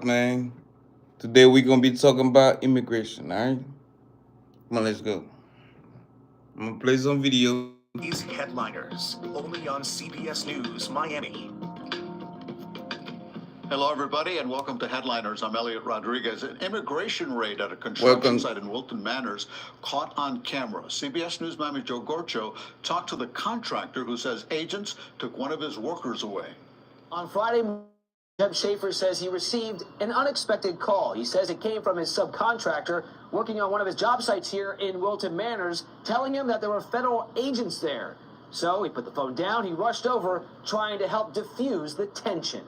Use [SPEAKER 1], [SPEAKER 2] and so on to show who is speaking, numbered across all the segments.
[SPEAKER 1] man. Today we're gonna be talking about immigration, alright? Come on, let's go. I'm gonna play some video.
[SPEAKER 2] These headliners, only on CBS News Miami.
[SPEAKER 3] Hello, everybody, and welcome to Headliners. I'm Elliot Rodriguez. An immigration raid at a construction site in Wilton Manors caught on camera. CBS News Miami Joe Gorcho talked to the contractor who says agents took one of his workers away.
[SPEAKER 4] On Friday, Jeb Schaefer says he received an unexpected call. He says it came from his subcontractor working on one of his job sites here in Wilton Manors, telling him that there were federal agents there. So he put the phone down, he rushed over, trying to help diffuse the tension.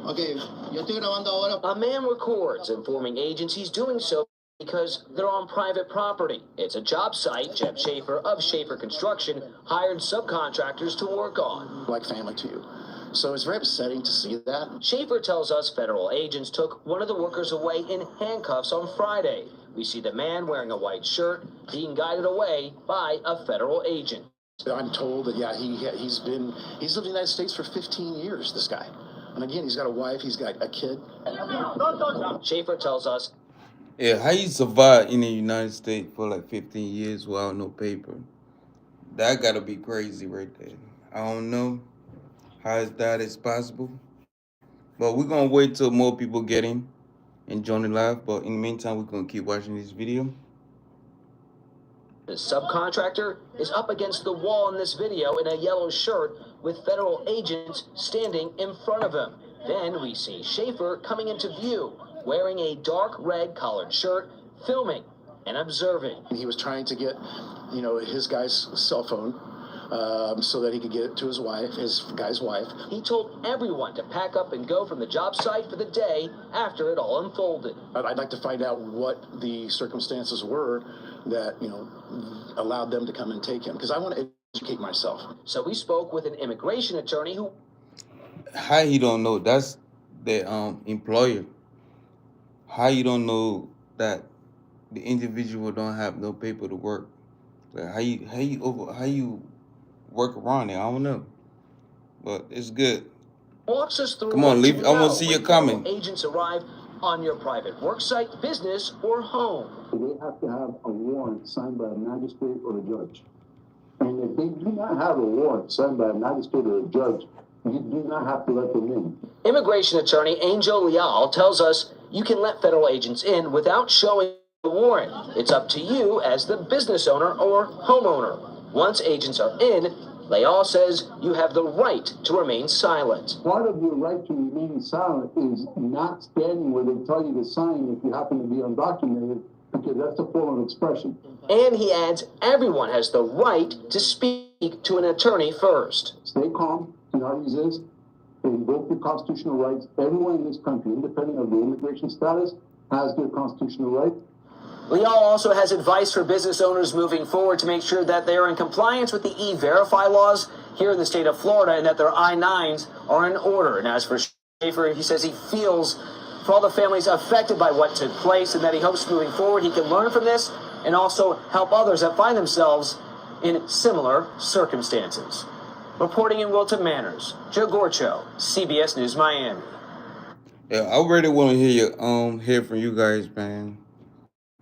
[SPEAKER 5] Okay, yo estoy grabando ahora.
[SPEAKER 4] A man records, informing agents he's doing so because they're on private property. It's a job site Jeb Schaefer of Schaefer Construction hired subcontractors to work on.
[SPEAKER 5] Like family to you. So it's very upsetting to see that.
[SPEAKER 4] Schaefer tells us federal agents took one of the workers away in handcuffs on Friday. We see the man wearing a white shirt being guided away by a federal agent.
[SPEAKER 5] I'm told that, yeah, he's lived in the United States for 15 years, this guy. And again, he's got a wife, he's got a kid.
[SPEAKER 4] Schaefer tells us,
[SPEAKER 1] yeah, how you survive in the United States for like 15 years without no paper? That gotta be crazy right there. I don't know how that is possible. But we're gonna wait till more people get in and join the live. But in the meantime, we're gonna keep watching this video.
[SPEAKER 4] the subcontractor is up against the wall in this video in a yellow shirt with federal agents standing in front of him. Then we see Schaefer coming into view, wearing a dark red collared shirt, filming and observing.
[SPEAKER 5] He was trying to get, his guy's cell phone so that he could get it to his guy's wife.
[SPEAKER 4] He told everyone to pack up and go from the job site for the day after it all unfolded.
[SPEAKER 5] I'd like to find out what the circumstances were that, allowed them to come and take him, because I want to educate myself.
[SPEAKER 4] So we spoke with an immigration attorney who...
[SPEAKER 1] How you don't know? That's the employer. How you don't know that the individual don't have no paper to work? Like how you work around it? I don't know, but it's good.
[SPEAKER 4] Walks us through.
[SPEAKER 1] Come on, leave. I want to see your comment.
[SPEAKER 4] Agents arrive on your private work site, business, or home.
[SPEAKER 6] They have to have a warrant signed by a magistrate or a judge. And if they do not have a warrant signed by a magistrate or a judge, you do not have to let them in.
[SPEAKER 4] Immigration attorney Angel Leal tells us you can let federal agents in without showing a warrant. It's up to you as the business owner or homeowner. Once agents are in, Leal says you have the right to remain silent.
[SPEAKER 6] Part of your right to remain silent is not standing where they tell you to sign if you happen to be undocumented, because that's a form of expression.
[SPEAKER 4] And he adds everyone has the right to speak to an attorney first.
[SPEAKER 6] Stay calm, do not resist, invoke your constitutional rights. Everyone in this country, independent of their immigration status, has their constitutional right.
[SPEAKER 4] Leal also has advice for business owners moving forward to make sure that they are in compliance with the E-Verify laws here in the state of Florida and that their I-9s are in order. And as for Schaefer, he says he feels for all the families affected by what took place and that he hopes moving forward he can learn from this and also help others that find themselves in similar circumstances. Reporting in Wilton Manors, Joe Gorcho, CBS News Miami.
[SPEAKER 1] Yeah, I really want to hear from you guys, man.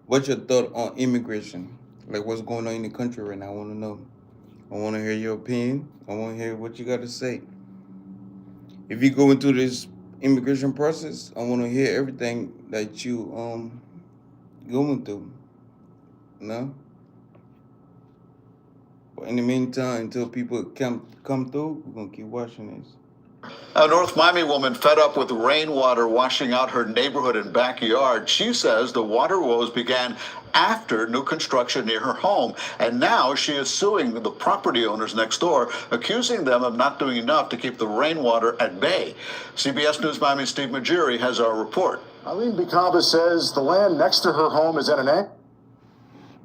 [SPEAKER 1] What's your thought on immigration? Like what's going on in the country right now? I want to know. I want to hear your opinion. I want to hear what you got to say. If you go into this immigration process, I want to hear everything that you going through. No? But in the meantime, until people come through, we're going to keep watching this.
[SPEAKER 3] A North Miami woman fed up with rainwater washing out her neighborhood and backyard. She says the water woes began after new construction near her home, and now she is suing the property owners next door, accusing them of not doing enough to keep the rainwater at bay. CBS News Miami's Steve Majiri has our report.
[SPEAKER 5] Eileen Bicalba says the land next to her home is at an end.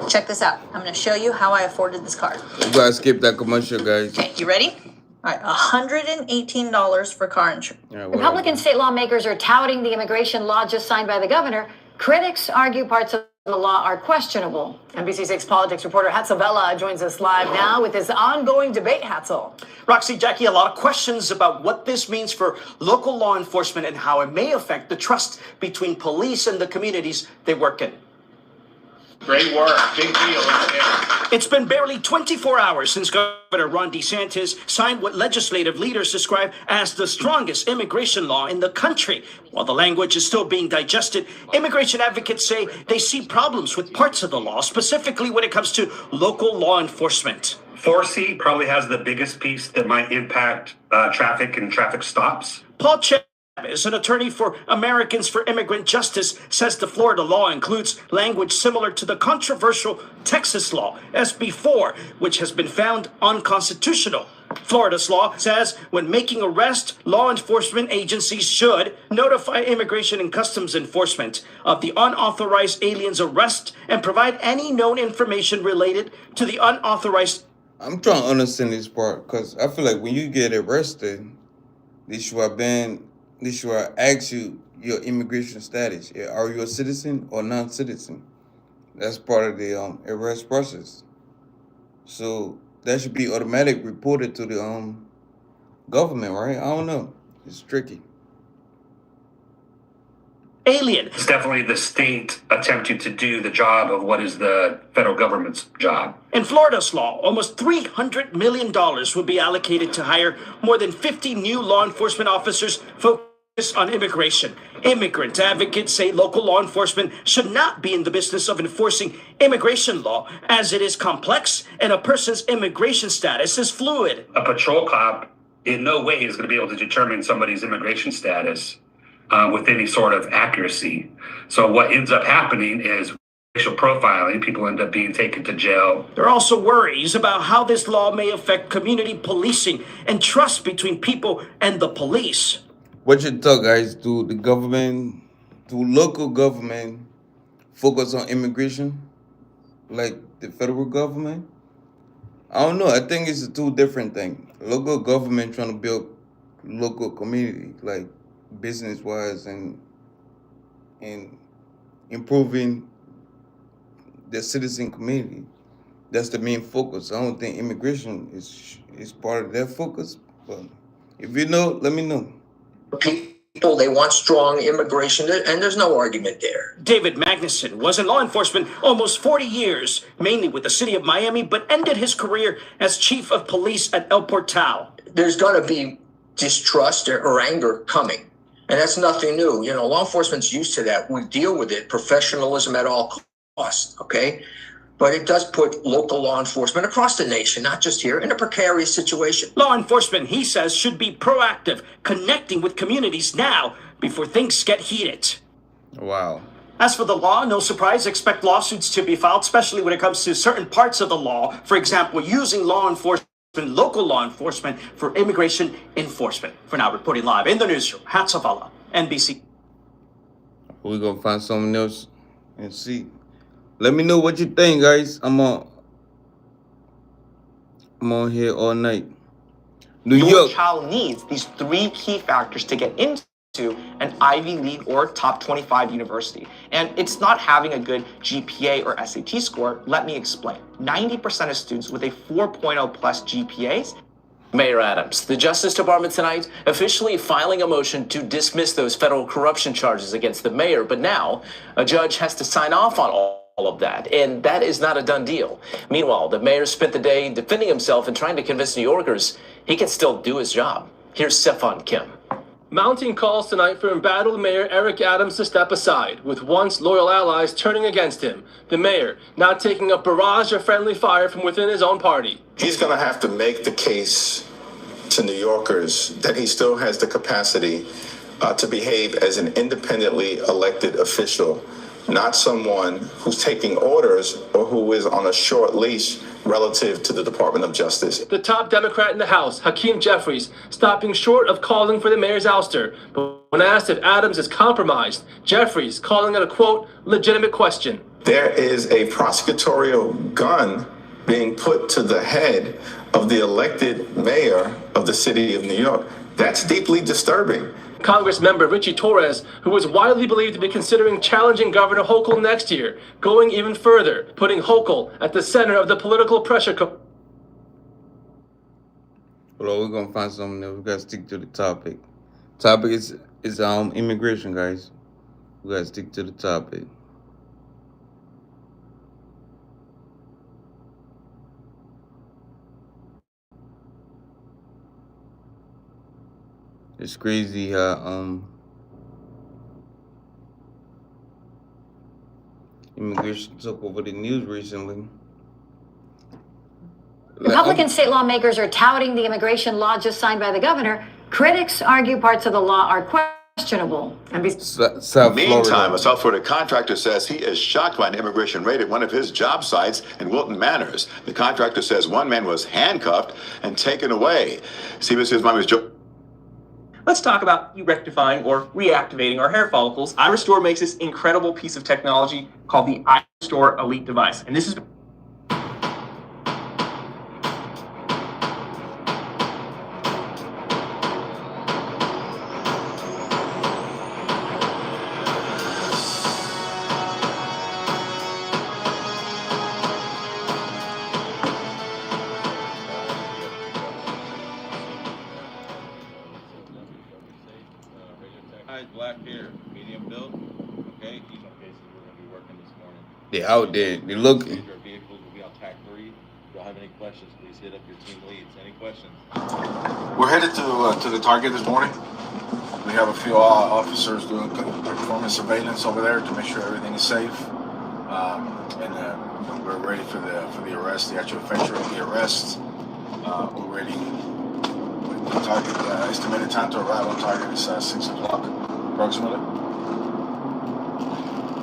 [SPEAKER 7] Check this out. I'm going to show you how I afforded this car.
[SPEAKER 1] You gotta skip that commercial, guys.
[SPEAKER 7] Okay, you ready? All right, $118 for car insurance.
[SPEAKER 1] Yeah,
[SPEAKER 8] Republican state lawmakers are touting the immigration law just signed by the governor. Critics argue parts of the law are questionable. NBC6 politics reporter Hatzel Vela joins us live now with this ongoing debate, Hatzel.
[SPEAKER 9] Roxy, Jackie, a lot of questions about what this means for local law enforcement and how it may affect the trust between police and the communities they work in.
[SPEAKER 10] Great work. Big deal.
[SPEAKER 9] It's been barely 24 hours since Governor Ron DeSantis signed what legislative leaders describe as the strongest immigration law in the country. While the language is still being digested, immigration advocates say they see problems with parts of the law, specifically when it comes to local law enforcement.
[SPEAKER 10] 4C probably has the biggest piece that might impact traffic and traffic stops.
[SPEAKER 9] Paul Chavez, an attorney for Americans for Immigrant Justice, says the Florida law includes language similar to the controversial Texas law, SB 4, which has been found unconstitutional. Florida's law says when making arrests, law enforcement agencies should notify Immigration and Customs Enforcement of the unauthorized alien's arrest and provide any known information related to the unauthorized.
[SPEAKER 1] I'm trying to understand this part because I feel like when you get arrested, they should ask you your immigration status. Are you a citizen or non-citizen? That's part of the arrest process. So that should be automatic reported to the government, right? I don't know. It's tricky.
[SPEAKER 9] Alien.
[SPEAKER 10] It's definitely the state attempting to do the job of what is the federal government's job.
[SPEAKER 9] In Florida's law, almost $300 million would be allocated to hire more than 50 new law enforcement officers focused on immigration. Immigrant advocates say local law enforcement should not be in the business of enforcing immigration law, as it is complex and a person's immigration status is fluid.
[SPEAKER 10] A patrol cop in no way is going to be able to determine somebody's immigration status with any sort of accuracy. So what ends up happening is racial profiling. People end up being taken to jail.
[SPEAKER 9] There are also worries about how this law may affect community policing and trust between people and the police.
[SPEAKER 1] What you thought, guys? Do local government focus on immigration like the federal government? I don't know. I think it's two different things. Local government trying to build local community, like business-wise and improving the citizen community. That's the main focus. I don't think immigration is part of their focus. But if you know, let me know.
[SPEAKER 11] People, they want strong immigration, and there's no argument there.
[SPEAKER 9] David Magnuson was in law enforcement almost 40 years, mainly with the city of Miami, but ended his career as chief of police at El Portal.
[SPEAKER 11] There's going to be distrust or anger coming, and that's nothing new. You know, law enforcement's used to that. We deal with it, professionalism at all costs, okay? But it does put local law enforcement across the nation, not just here, in a precarious situation.
[SPEAKER 9] Law enforcement, he says, should be proactive, connecting with communities now before things get heated.
[SPEAKER 1] Wow.
[SPEAKER 9] As for the law, no surprise, expect lawsuits to be filed, especially when it comes to certain parts of the law. For example, using law enforcement, local law enforcement for immigration enforcement. For now, reporting live in the newsroom, Hatzel Vela, NBC.
[SPEAKER 1] We're going to find something else and see. Let me know what you think, guys. I'm on here all night. New
[SPEAKER 12] Your
[SPEAKER 1] York.
[SPEAKER 12] child needs these 3 key factors to get into an Ivy League or top 25 university. And it's not having a good GPA or SAT score. Let me explain. 90% of students with a 4.0 plus GPAs.
[SPEAKER 4] Mayor Adams, the Justice Department tonight officially filing a motion to dismiss those federal corruption charges against the mayor. But now a judge has to sign off on all of that, and that is not a done deal. Meanwhile, the mayor spent the day defending himself and trying to convince New Yorkers he can still do his job. Here's Stefan Kim.
[SPEAKER 13] Mounting calls tonight for embattled Mayor Eric Adams to step aside, with once loyal allies turning against him. The mayor not taking a barrage of friendly fire from within his own party.
[SPEAKER 14] He's going to have to make the case to New Yorkers that he still has the capacity to behave as an independently elected official, not someone who's taking orders or who is on a short leash relative to the Department of Justice.
[SPEAKER 13] The top Democrat in the House, Hakeem Jeffries, stopping short of calling for the mayor's ouster. But when asked if Adams is compromised, Jeffries calling it a, quote, legitimate question.
[SPEAKER 14] There is a prosecutorial gun being put to the head of the elected mayor of the city of New York. That's deeply disturbing.
[SPEAKER 13] Congress member Richie Torres, who was widely believed to be considering challenging Governor Hochul next year, going even further, putting Hochul at the center of the political pressure.
[SPEAKER 1] Well, we're gonna find something that we gotta stick to the topic. Topic is immigration, guys. We gotta stick to the topic. It's crazy how immigration took over the news recently.
[SPEAKER 15] Republican state lawmakers are touting the immigration law just signed by the governor. Critics argue parts of the law are questionable.
[SPEAKER 1] South
[SPEAKER 16] Meantime,
[SPEAKER 1] Florida.
[SPEAKER 16] a South Florida contractor says he is shocked by an immigration raid at one of his job sites in Wilton Manors. The contractor says one man was handcuffed and taken away. CBS Miami's Joe.
[SPEAKER 12] Let's talk about rectifying or reactivating our hair follicles. iRestore makes this incredible piece of technology called the iRestore Elite device. And this is
[SPEAKER 17] black hair, medium build. Okay, these are cases we're going to be working this morning.
[SPEAKER 1] They out there, they looking.
[SPEAKER 17] Your vehicles will be on TAC 3. If you don't have any questions, please hit up your team leads. Any questions?
[SPEAKER 18] We're headed to the target this morning. We have a few officers performing surveillance over there to make sure everything is safe. We're ready for the arrest, the actual effectual of the arrest. We're ready. The target estimated time to arrive on target is 6 o'clock approximately.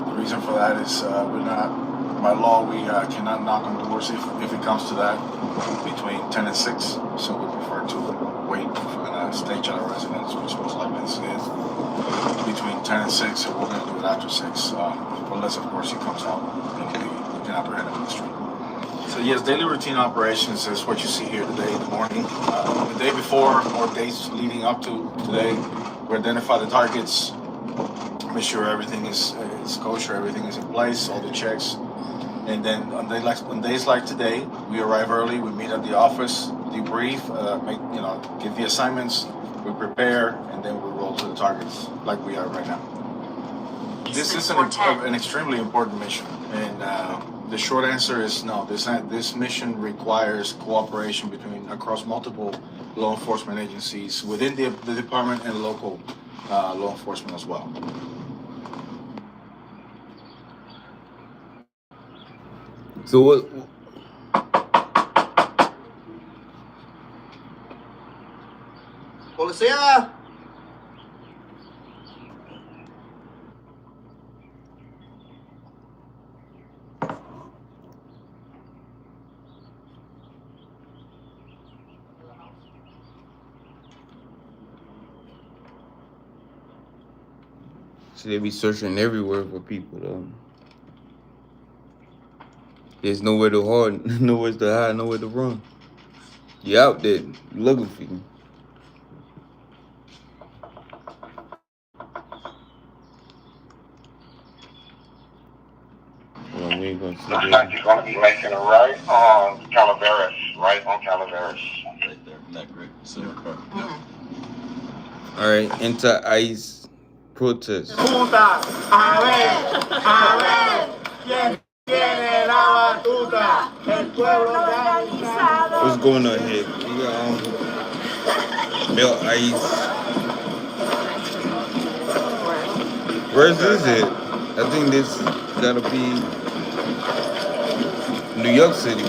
[SPEAKER 18] The reason for that is we're not, by law, we cannot knock on doors if it comes to that between 10 and 6. So we prefer to wait and stage at our residence, which most likely is between 10 and 6. So we're going to do it after 6, unless of course he comes out and we can apprehend him in the street. So yes, daily routine operations is what you see here today in the morning. The day before or days leading up to today, we identify the targets, make sure everything is kosher, everything is in place, all the checks. And then on days like today, we arrive early, we meet at the office, debrief, give the assignments, we prepare, and then we roll to the targets like we are right now. This is an extremely important mission, and the short answer is no. This mission requires cooperation across multiple law enforcement agencies within the department and local law enforcement as well.
[SPEAKER 1] So what?
[SPEAKER 19] Policía!
[SPEAKER 1] So they be searching everywhere for people though. There's nowhere to hide, nowhere to hide, nowhere to run. You out there looking for you. Well, we ain't gonna see
[SPEAKER 20] Looks like you're going to be making a right on Calaveras. Right on Calaveras.
[SPEAKER 17] Right there, in that great silver car.
[SPEAKER 1] All right, anti-ICE protest.
[SPEAKER 19] Puta, a ver, ¿quién tiene la batuta? El pueblo organizado.
[SPEAKER 1] What's going on here? We got Mel ICE. Where's this at? I think this gotta be New York City.
[SPEAKER 20] You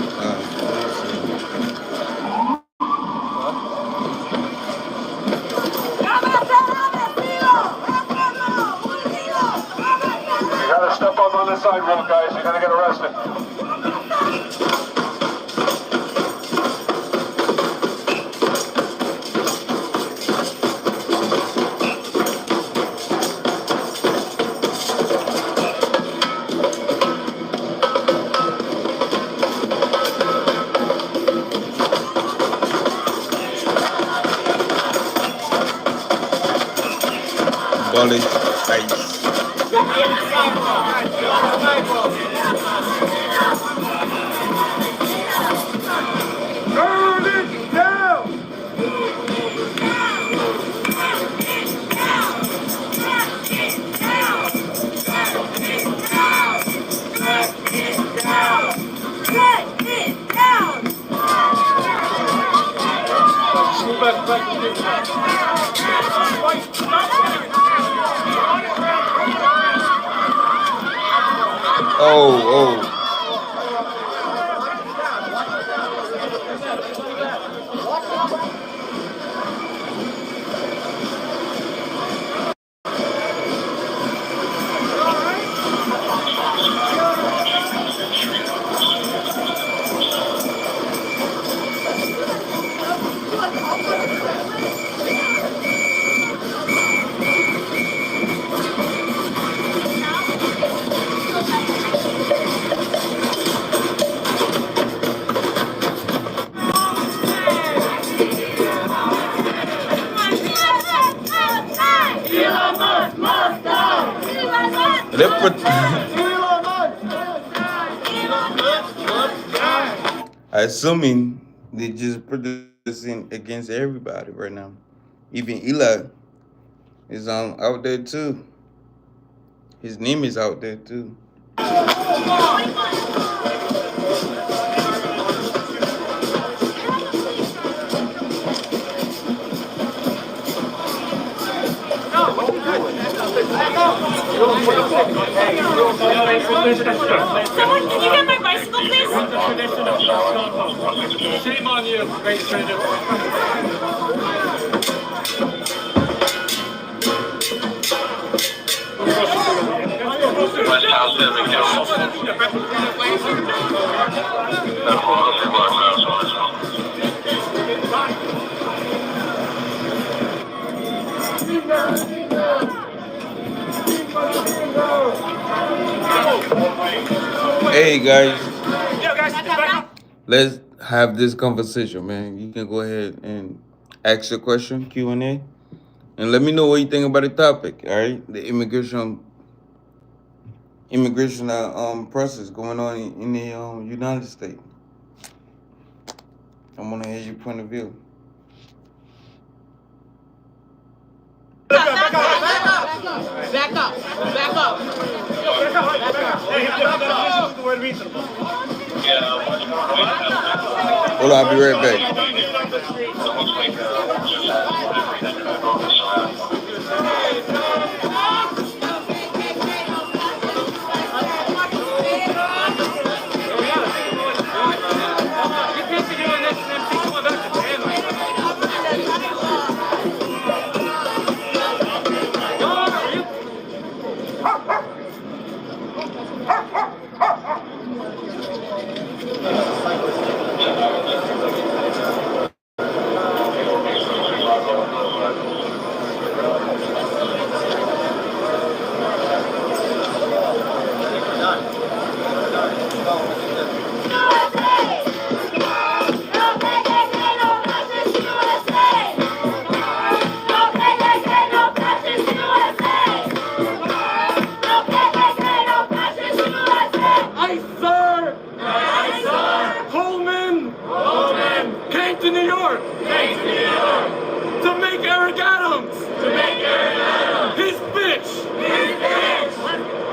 [SPEAKER 20] gotta step up on the sidewalk, guys. You're gonna get arrested.
[SPEAKER 1] college ice.
[SPEAKER 19] Burn it down!
[SPEAKER 1] Oh. Assuming they just producing against everybody right now. Even Eli is out there too. His name is out there too.
[SPEAKER 19] Someone, can you get my bicycle, please?
[SPEAKER 13] Shame on you, great stranger.
[SPEAKER 19] West House,
[SPEAKER 1] Hey guys, let's have this conversation, man. You can go ahead and ask your question, Q&A, and let me know what you think about the topic. All right, the immigration process going on in the United States. I want to hear your point of view.
[SPEAKER 19] Back up.
[SPEAKER 1] Hold on, I'll be right back.
[SPEAKER 19] To make Eric Adams! His bitch!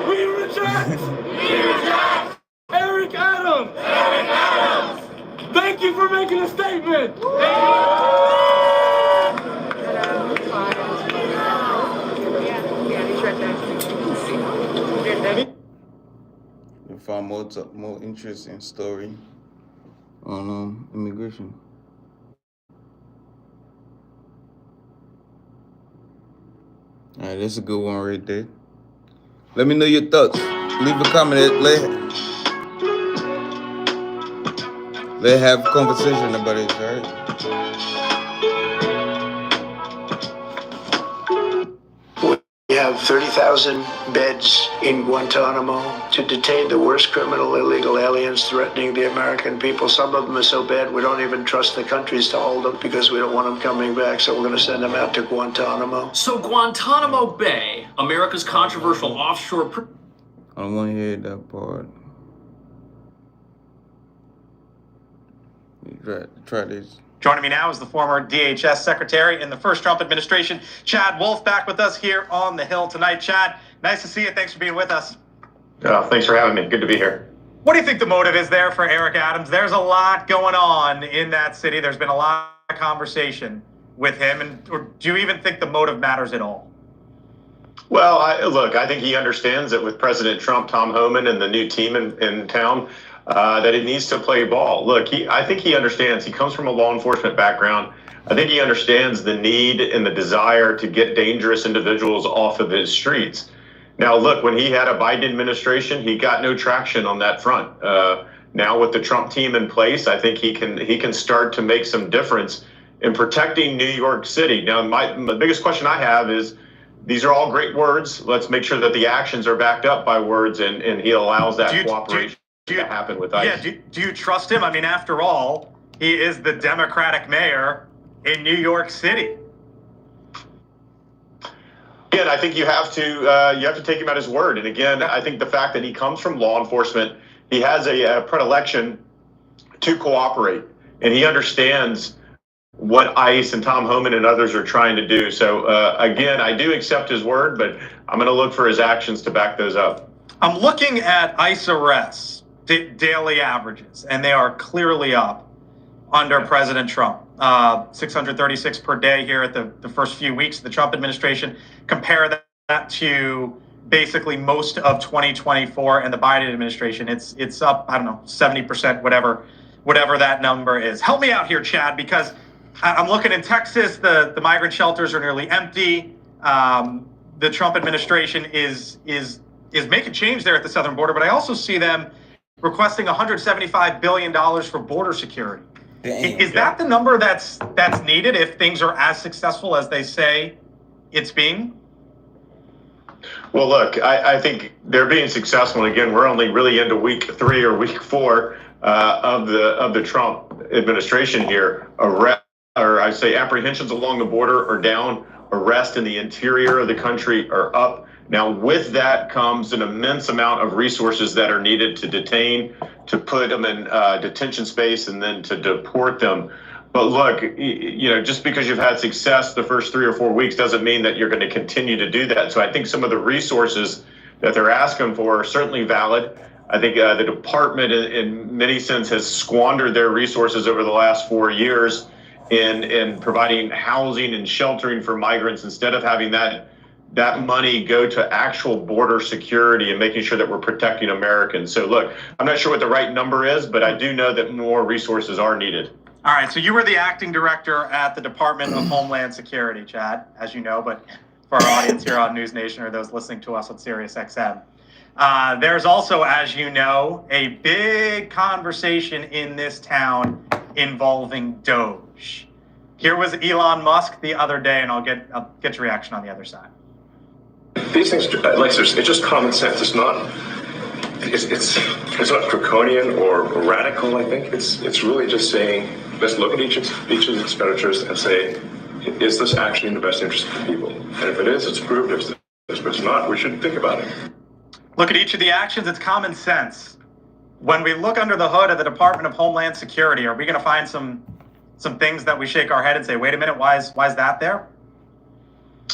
[SPEAKER 19] We reject! Eric Adams! Thank you for making a statement!
[SPEAKER 1] You find more interesting story on immigration. All right, that's a good one right there. Let me know your thoughts. Leave a comment. Let's have a conversation about it, all right?
[SPEAKER 21] have 30,000 beds in Guantanamo to detain the worst criminal illegal aliens threatening the American people. Some of them are so bad we don't even trust the countries to hold them because we don't want them coming back, so we're going to send them out to Guantanamo.
[SPEAKER 22] So Guantanamo Bay, America's controversial offshore...
[SPEAKER 1] I don't want to hear that part. Try this.
[SPEAKER 23] Joining me now is the former DHS Secretary in the first Trump administration, Chad Wolf, back with us here on the Hill tonight. Chad, nice to see you. Thanks for being with us.
[SPEAKER 24] Thanks for having me. Good to be here.
[SPEAKER 23] What do you think the motive is there for Eric Adams? There's a lot going on in that city. There's been a lot of conversation with him. Or do you even think the motive matters at all?
[SPEAKER 24] Well, I think he understands that with President Trump, Tom Homan, and the new team in town, that it needs to play ball. Look, I think he understands. He comes from a law enforcement background. I think he understands the need and the desire to get dangerous individuals off of his streets. Now, look, when he had a Biden administration, he got no traction on that front. Now, with the Trump team in place, I think he can start to make some difference in protecting New York City. Now, the biggest question I have is, these are all great words. Let's make sure that the actions are backed up by words, and he allows that cooperation to happen with ICE.
[SPEAKER 23] Yeah, do you trust him? I mean, after all, he is the Democratic mayor in New York City.
[SPEAKER 24] Again, I think you have to take him at his word. And again, I think the fact that he comes from law enforcement, he has a predilection to cooperate, and he understands what ICE and Tom Homan and others are trying to do. So again, I do accept his word, but I'm going to look for his actions to back those up.
[SPEAKER 23] I'm looking at ICE arrests, daily averages, and they are clearly up under President Trump. 636 per day here at the first few weeks of the Trump administration. Compare that to basically most of 2024 and the Biden administration. It's up, I don't know, 70%, whatever that number is. Help me out here, Chad, because I'm looking in Texas, the migrant shelters are nearly empty. The Trump administration is making change there at the southern border, but I also see them requesting $175 billion for border security. Is that the number that's needed if things are as successful as they say it's being?
[SPEAKER 24] Well, look, I think they're being successful. And again, we're only really into week 3 or week 4 of the Trump administration here. Apprehensions along the border are down. Arrests in the interior of the country are up. Now, with that comes an immense amount of resources that are needed to detain, to put them in detention space, and then to deport them. But look, just because you've had success the first 3 or 4 weeks doesn't mean that you're going to continue to do that. So I think some of the resources that they're asking for are certainly valid. I think the department, in many sense, has squandered their resources over the last 4 years in providing housing and sheltering for migrants instead of having that money go to actual border security and making sure that we're protecting Americans. So look, I'm not sure what the right number is, but I do know that more resources are needed.
[SPEAKER 23] All right, so you were the acting director at the Department of Homeland Security, Chad, as you know, but for our audience here on News Nation or those listening to us on Sirius XM. There's also, as you know, a big conversation in this town involving Doge. Here was Elon Musk the other day, and I'll get your reaction on the other side.
[SPEAKER 25] These things, it's just common sense. It's not draconian or radical. I think it's really just saying, let's look at each of the expenditures and say, is this actually in the best interest of the people? And if it is, it's approved. If it's not, we should think about it.
[SPEAKER 23] Look at each of the actions. It's common sense. When we look under the hood of the Department of Homeland Security, are we going to find some things that we shake our head and say, wait a minute, why is that there?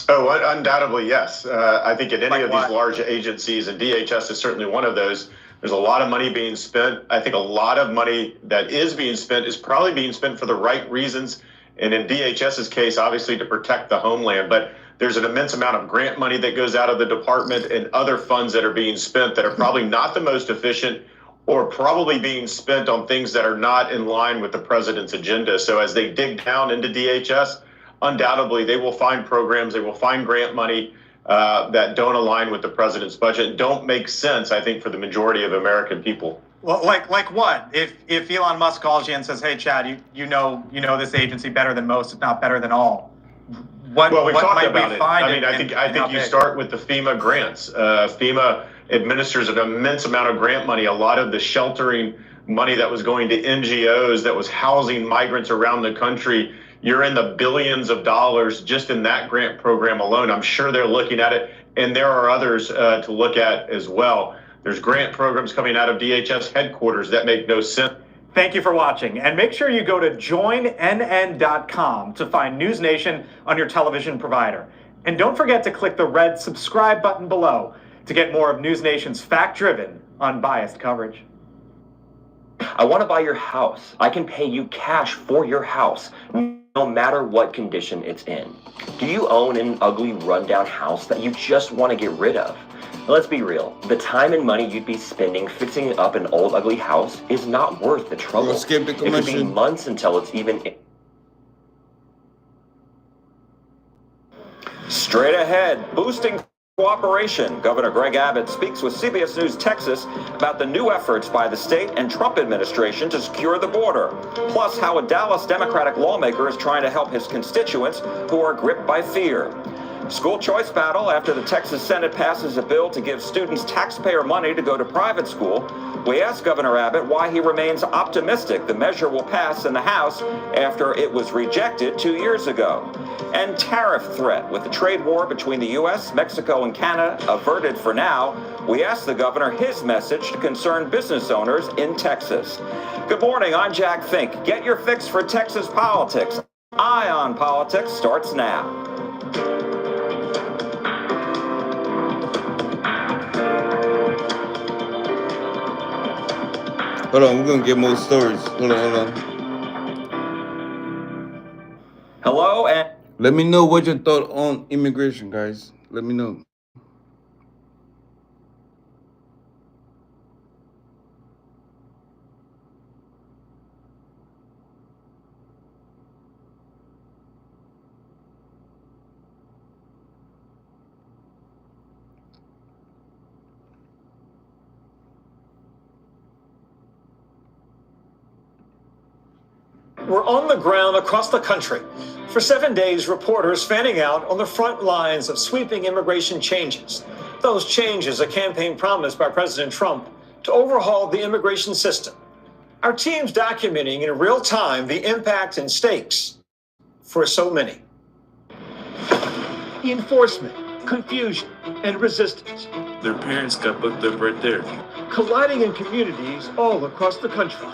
[SPEAKER 24] Oh, undoubtedly, yes. I think at any of these large agencies, and DHS is certainly one of those, there's a lot of money being spent. I think a lot of money that is being spent is probably being spent for the right reasons. And in DHS's case, obviously to protect the homeland. But there's an immense amount of grant money that goes out of the department and other funds that are being spent that are probably not the most efficient, or probably being spent on things that are not in line with the president's agenda. So as they dig down into DHS, undoubtedly they will find programs, they will find grant money that don't align with the president's budget and don't make sense, I think, for the majority of American people.
[SPEAKER 23] Well, like what? If Elon Musk calls you and says, "Hey, Chad, you know this agency better than most, if not better than all. What
[SPEAKER 24] we've
[SPEAKER 23] what
[SPEAKER 24] talked
[SPEAKER 23] might
[SPEAKER 24] about
[SPEAKER 23] we
[SPEAKER 24] it.
[SPEAKER 23] find?
[SPEAKER 24] I mean, I think you start with the FEMA grants. FEMA administers an immense amount of grant money. A lot of the sheltering money that was going to NGOs that was housing migrants around the country, you're in the billions of dollars just in that grant program alone. I'm sure they're looking at it, and there are others to look at as well. There's grant programs coming out of DHS headquarters that make no sense.
[SPEAKER 23] Thank you for watching, and make sure you go to joinnn.com to find News Nation on your television provider. And don't forget to click the red subscribe button below to get more of News Nation's fact-driven, unbiased coverage.
[SPEAKER 2] I want to buy your house. I can pay you cash for your house, no matter what condition it's in. Do you own an ugly, rundown house that you just want to get rid of? Let's be real. The time and money you'd be spending fixing up an old, ugly house is not worth the trouble.
[SPEAKER 1] We'll skip the
[SPEAKER 2] It could be
[SPEAKER 1] commission.
[SPEAKER 2] months until it's even... Straight ahead, boosting cooperation. Governor Greg Abbott speaks with CBS News Texas about the new efforts by the state and Trump administration to secure the border. Plus, how a Dallas Democratic lawmaker is trying to help his constituents who are gripped by fear. School choice battle after the Texas Senate passes a bill to give students taxpayer money to go to private school. We asked Governor Abbott why he remains optimistic the measure will pass in the House after it was rejected 2 years ago. And tariff threat with the trade war between the U.S., Mexico, and Canada averted for now. We asked the governor his message to concerned business owners in Texas. Good morning, I'm Jack Fink. Get your fix for Texas politics. Eye on Politics starts now.
[SPEAKER 1] Hold on, we're gonna get more stories. Hold on.
[SPEAKER 2] Hello, and
[SPEAKER 1] Let me know what your thought on immigration, guys. Let me know.
[SPEAKER 3] We're on the ground across the country. For 7 days, reporters fanning out on the front lines of sweeping immigration changes. Those changes, a campaign promise by President Trump to overhaul the immigration system. Our team's documenting in real time the impact and stakes for so many. Enforcement, confusion, and resistance.
[SPEAKER 5] Their parents got booked up right there.
[SPEAKER 3] Colliding in communities all across the country.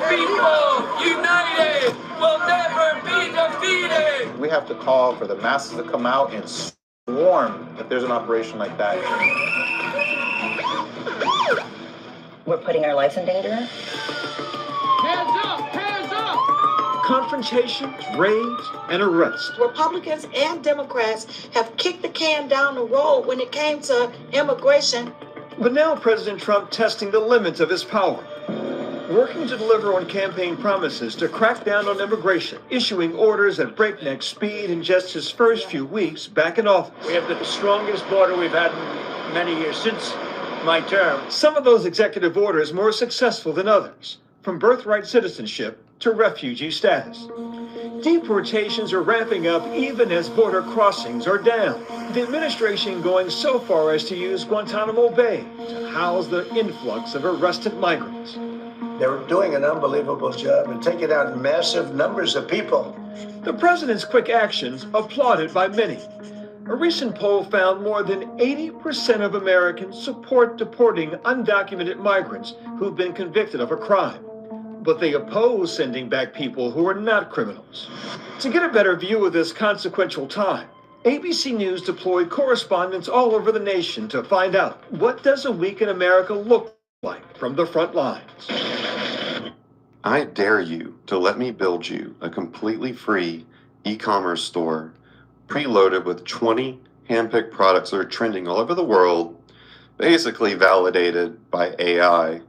[SPEAKER 19] People united will never be defeated.
[SPEAKER 6] We have to call for the masses to come out and swarm if there's an operation like that.
[SPEAKER 7] We're putting our lives in danger.
[SPEAKER 3] Hands up! Hands up! Confrontation, rage, and arrest.
[SPEAKER 26] Republicans and Democrats have kicked the can down the road when it came to immigration.
[SPEAKER 3] But now President Trump testing the limits of his power. Working to deliver on campaign promises to crack down on immigration, issuing orders at breakneck speed in just his first few weeks back in office.
[SPEAKER 27] We have the strongest border we've had in many years since my term.
[SPEAKER 3] Some of those executive orders more successful than others, from birthright citizenship to refugee status. Deportations are ramping up even as border crossings are down. The administration going so far as to use Guantanamo Bay to house the influx of arrested migrants.
[SPEAKER 21] They're doing an unbelievable job and taking out massive numbers of people.
[SPEAKER 3] The president's quick actions applauded by many. A recent poll found more than 80% of Americans support deporting undocumented migrants who've been convicted of a crime. But they oppose sending back people who are not criminals. To get a better view of this consequential time, ABC News deployed correspondents all over the nation to find out, what does a week in America look like from the front lines?
[SPEAKER 28] I dare you to let me build you a completely free e-commerce store preloaded with 20 handpicked products that are trending all over the world, basically validated by AI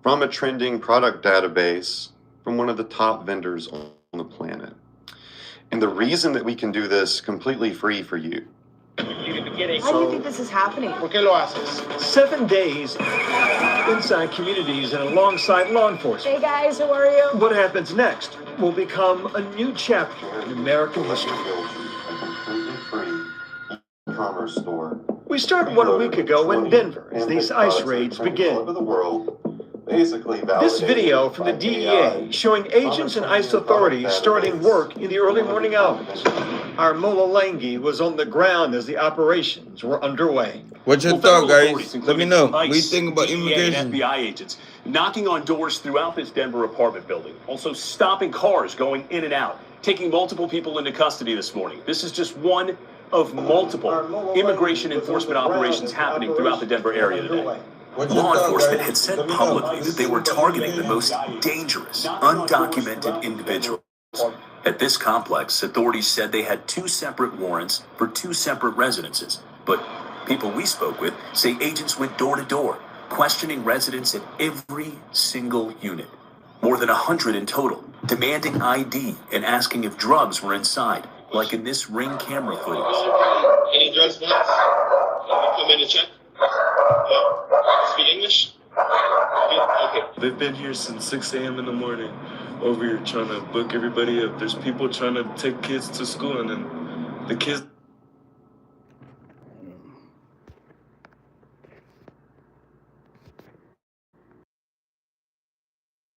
[SPEAKER 28] from a trending product database from one of the top vendors on the planet. And the reason that we can do this completely free for you
[SPEAKER 4] How do you think this is happening?
[SPEAKER 6] ¿Por qué lo haces?
[SPEAKER 3] 7 days inside communities and alongside law enforcement.
[SPEAKER 4] Hey guys, how are you?
[SPEAKER 3] What happens next will become a new chapter in American history.
[SPEAKER 28] E-commerce store.
[SPEAKER 3] We started 1 week ago in Denver as these ICE raids begin.
[SPEAKER 28] All over the world, basically
[SPEAKER 3] This video from the DEA showing agents and ICE authorities starting work in the early morning hours. Our Mola Langi was on the ground as the operations were underway.
[SPEAKER 1] What's your thought, guys? Let me know. What do you think about immigration?
[SPEAKER 8] And FBI agents knocking on doors throughout this Denver apartment building, also stopping cars going in and out, taking multiple people into custody this morning. This is just one of multiple immigration enforcement operations happening throughout the Denver area today.
[SPEAKER 9] Law enforcement had said publicly that they were targeting the most dangerous, undocumented individuals. At this complex, authorities said they had 2 separate warrants for 2 separate residences. But people we spoke with say agents went door to door, questioning residents at every single unit. More than 100 in total, demanding ID and asking if drugs were inside, like in this Ring camera footage.
[SPEAKER 20] Any drugs, please? Come in and check. Yeah. Speak English? Okay.
[SPEAKER 5] They've been here since 6 a.m. in the morning, over here trying to book everybody up. There's people trying to take kids to school, and then the kids